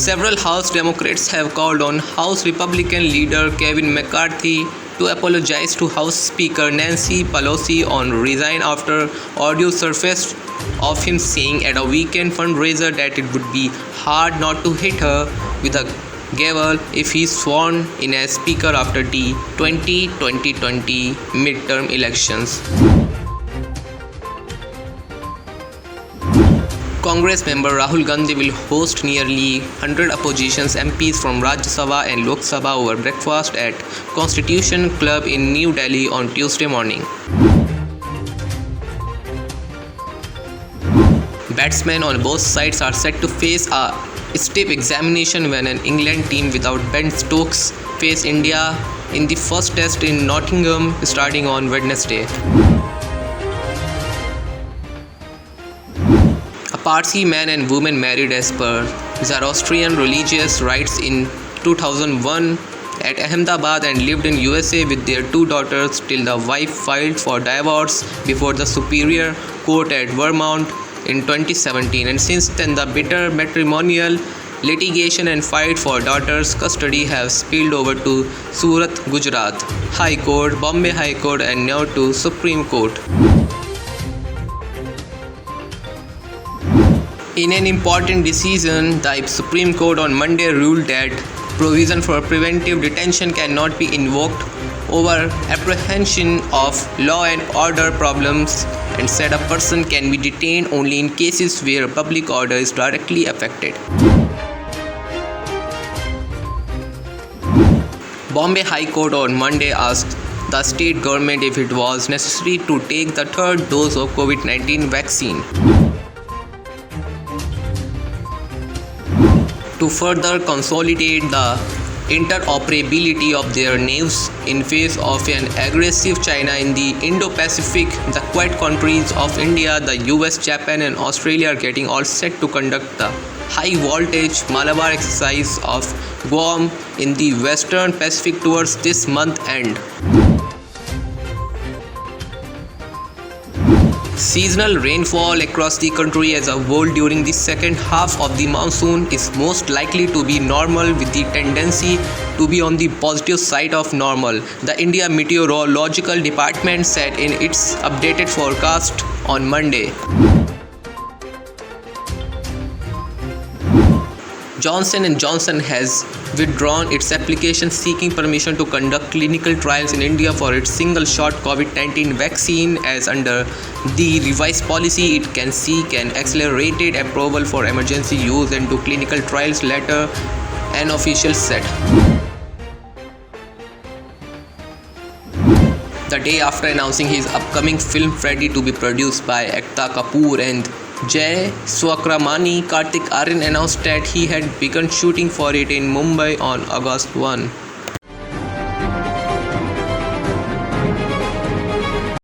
Several House Democrats have called on House Republican leader Kevin McCarthy to apologize to House Speaker Nancy Pelosi on resign after audio surfaced of him saying at a weekend fundraiser that it would be hard not to hit her with a gavel if he sworn in as Speaker after the 2020 midterm elections. Congress member Rahul Gandhi will host nearly 100 opposition MPs from Rajya Sabha and Lok Sabha over breakfast at Constitution Club in New Delhi on Tuesday morning. Batsmen on both sides are set to face a stiff examination when an England team without Ben Stokes face India in the first test in Nottingham starting on Wednesday. A Parsi man and woman married as per Zoroastrian religious rites in 2001 at Ahmedabad and lived in USA with their two daughters till the wife filed for divorce before the Superior Court at Vermont in 2017, and since then the bitter matrimonial litigation and fight for daughters' custody have spilled over to Surat, Gujarat High Court, Bombay High Court and now to Supreme Court. In an important decision, the Supreme Court on Monday ruled that provision for preventive detention cannot be invoked over apprehension of law and order problems and said a person can be detained only in cases where public order is directly affected. Bombay High Court on Monday asked the state government if it was necessary to take the third dose of COVID-19 vaccine to further consolidate the interoperability of their navies in face of an aggressive China in the Indo-Pacific. The Quad countries of India, the US, Japan and Australia are getting all set to conduct the high voltage Malabar exercise of Guam in the Western Pacific towards this month end. Seasonal rainfall across the country as a whole during the second half of the monsoon is most likely to be normal, with the tendency to be on the positive side of normal, the India Meteorological Department said in its updated forecast on Monday. Johnson & Johnson has withdrawn its application seeking permission to conduct clinical trials in India for its single-shot COVID-19 vaccine, as under the revised policy it can seek an accelerated approval for emergency use into clinical trials later, an official said. The day after announcing his upcoming film ready to be produced by Ekta Kapoor and Jay Swakramani, Kartik Aaryan announced that he had begun shooting for it in Mumbai on August 1.